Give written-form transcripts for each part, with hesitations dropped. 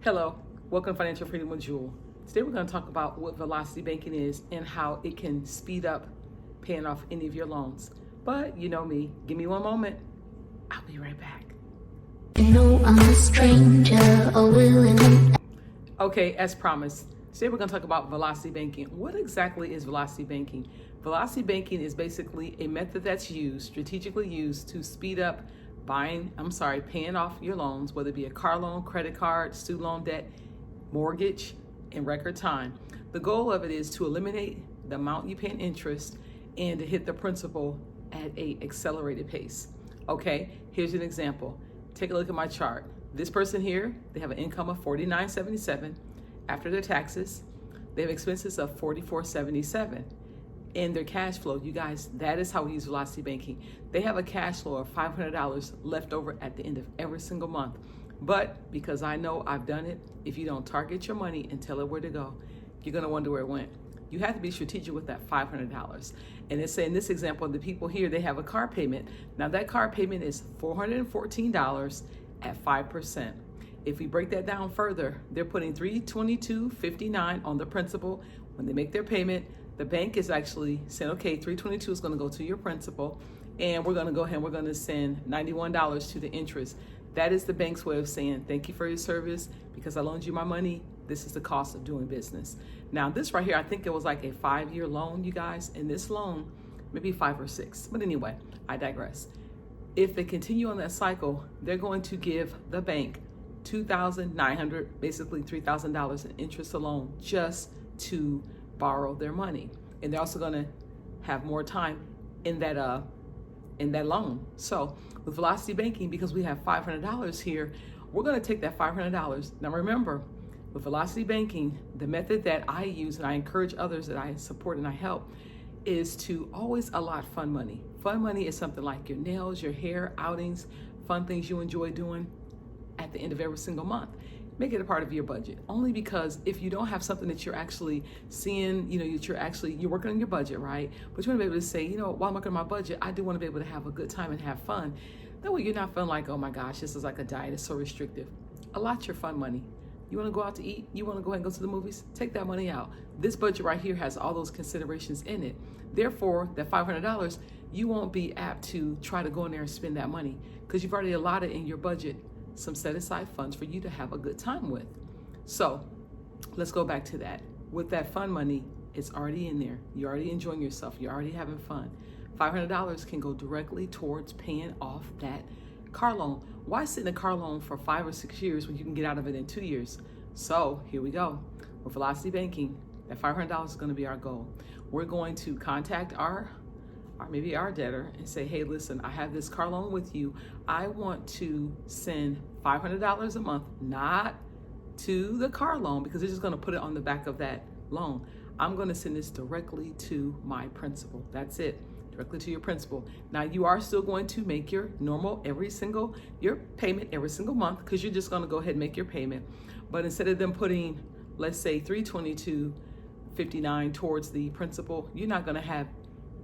Hello, welcome to Financial Freedom with Jewel. Today we're going to talk about what velocity banking is and how it can speed up paying off any of your loans. But you know me, give me one moment. I'll be right back. You know I'm a stranger, Okay, as promised, today we're going to talk about velocity banking. What exactly is velocity banking? Velocity banking is basically a method that's strategically used to speed up paying off your loans, whether it be a car loan, credit card, student loan debt, mortgage, in record time. The goal of it is to eliminate the amount you pay in interest and to hit the principal at an accelerated pace. Okay, here's an example. Take a look at my chart. This person here, they have an income of $49.77 after their taxes. They have expenses of $44.77. And their cash flow, you guys, that is how we use velocity banking. They have a cash flow of $500 left over at the end of every single month. But because I know I've done it, if you don't target your money and tell it where to go, you're going to wonder where it went. You have to be strategic with that $500. And it's in this example, the people here, they have a car payment. Now that car payment is $414 at 5%. If we break that down further, they're putting $322.59 on the principal when they make their payment. The bank is actually saying, okay, $322 is going to go to your principal, and we're going to go ahead and we're going to send $91 to the interest. That is the bank's way of saying, thank you for your service. Because I loaned you my money, this is the cost of doing business. Now, this right here, I think it was like a 5-year loan, you guys. And this loan, maybe 5 or 6. But anyway, I digress. If they continue on that cycle, they're going to give the bank $2,900, basically $3,000 in interest alone just to borrow their money. And they're also going to have more time in that loan. So with velocity banking, because we have $500 here, we're going to take that $500. Now remember, with velocity banking, the method that I use and I encourage others that I support and I help is to always allot fun money. Fun money is something like your nails, your hair, outings, fun things you enjoy doing at the end of every single month. Make it a part of your budget, only because if you don't have something that you're actually seeing, you're working on your budget, right? But you want to be able to say, while I'm working on my budget, I do want to be able to have a good time and have fun. That way you're not feeling like, oh my gosh, this is like a diet, it's so restrictive. Allot your fun money. You want to go out to eat? You want to go ahead and go to the movies? Take that money out. This budget right here has all those considerations in it. Therefore, that $500, you won't be apt to try to go in there and spend that money because you've already allotted in your budget some set aside funds for you to have a good time with. So let's go back to that. With that fun money, it's already in there. You're already enjoying yourself. You're already having fun. $500 can go directly towards paying off that car loan. Why sit in a car loan for 5 or 6 years when you can get out of it in 2 years? So here we go. With velocity banking, that $500 is going to be our goal. We're going to contact our debtor and say, hey, listen, I have this car loan with you. I want to send $500 a month, not to the car loan because they're just going to put it on the back of that loan. I'm going to send this directly to my principal. That's it, directly to your principal. Now you are still going to make your normal your payment every single month because you're just going to go ahead and make your payment. But instead of them putting, let's say $322.59 towards the principal, you're not going to have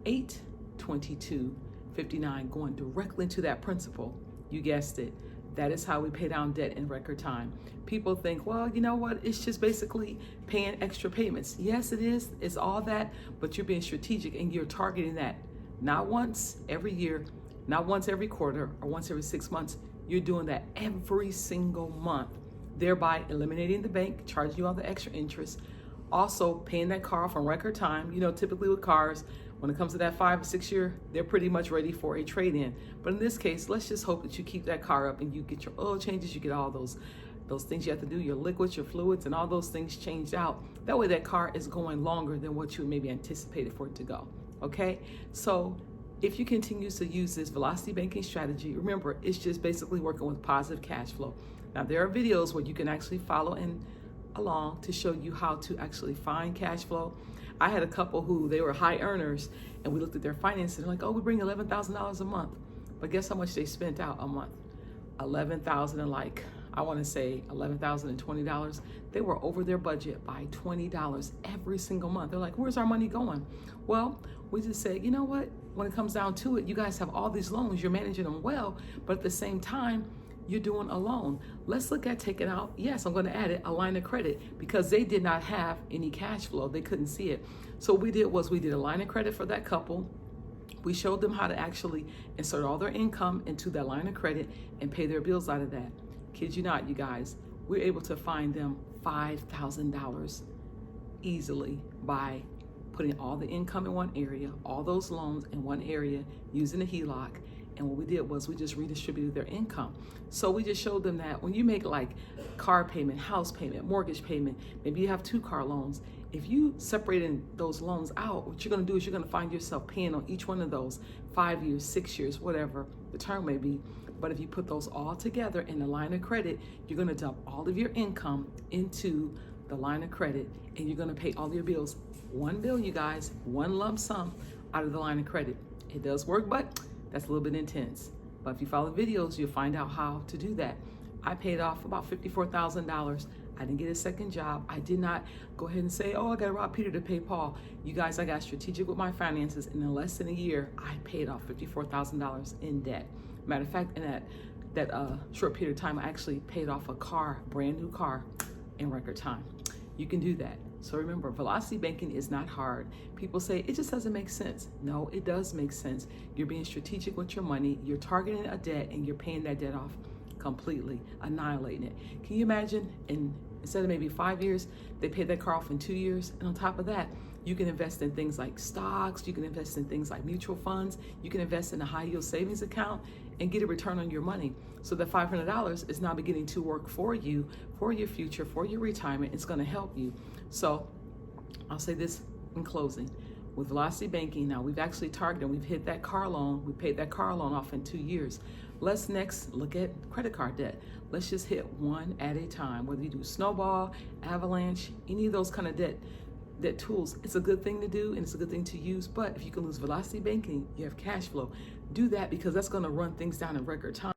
$822.59 going directly into that principal. You guessed it. That is how we pay down debt in record time. People think, well, you know what? It's just basically paying extra payments. Yes, it is. It's all that, but you're being strategic and you're targeting that not once every year, not once every quarter or once every 6 months. You're doing that every single month, thereby eliminating the bank, charging you all the extra interest, also paying that car off on record time. Typically with cars, when it comes to that 5 or 6 year, they're pretty much ready for a trade-in. But in this case, let's just hope that you keep that car up and you get your oil changes, you get all those things you have to do, your liquids, your fluids, and all those things changed out. That way that car is going longer than what you maybe anticipated for it to go, okay? So if you continue to use this velocity banking strategy, remember, it's just basically working with positive cash flow. Now, there are videos where you can actually follow along to show you how to actually find cash flow. I had a couple who they were high earners and we looked at their finances and like, oh, we bring $11,000 a month. But guess how much they spent out a month? $11,000 and I want to say $11,020. They were over their budget by $20 every single month. They're like, where's our money going? Well, we just said, you know what? When it comes down to it, you guys have all these loans, you're managing them well, but at the same time, you're doing a loan. Let's look at taking out, yes, I'm going to add it, a line of credit, because they did not have any cash flow. They couldn't see it. So what we did was we did a line of credit for that couple. We showed them how to actually insert all their income into that line of credit and pay their bills out of that. Kid you not, you guys, we're able to find them $5,000 easily by putting all the income in one area, all those loans in one area, using a HELOC. And what we did was we just redistributed their income. So we just showed them that when you make like car payment, house payment, mortgage payment, maybe you have 2 car loans. If you separated those loans out, what you're gonna do is you're gonna find yourself paying on each one of those 5 years, 6 years, whatever the term may be. But if you put those all together in the line of credit, you're gonna dump all of your income into the line of credit, and you're gonna pay all your bills. One bill, you guys, one lump sum out of the line of credit. It does work, but that's a little bit intense. But if you follow videos, you'll find out how to do that. I paid off about $54,000. I didn't get a second job. I did not go ahead and say, oh, I got to rob Peter to pay Paul. You guys, I got strategic with my finances, and in less than a year, I paid off $54,000 in debt. Matter of fact, in that short period of time, I actually paid off a car, brand new car, in record time. You can do that. So remember, velocity banking is not hard. People say it just doesn't make sense. No, it does make sense. You're being strategic with your money. You're targeting a debt and you're paying that debt off completely, annihilating it. Can you imagine instead of maybe 5 years, they pay that car off in 2 years? And on top of that, you can invest in things like stocks. You can invest in things like mutual funds. You can invest in a high yield savings account and get a return on your money. So the $500 is now beginning to work for you, for your future, for your retirement. It's going to help you. So I'll say this in closing. With velocity banking, now we've actually targeted, we've hit that car loan. We paid that car loan off in 2 years. Let's next look at credit card debt. Let's just hit one at a time. Whether you do snowball, avalanche, any of those kind of debt tools, it's a good thing to do and it's a good thing to use. But if you can lose velocity banking, you have cash flow. Do that, because that's going to run things down in record time.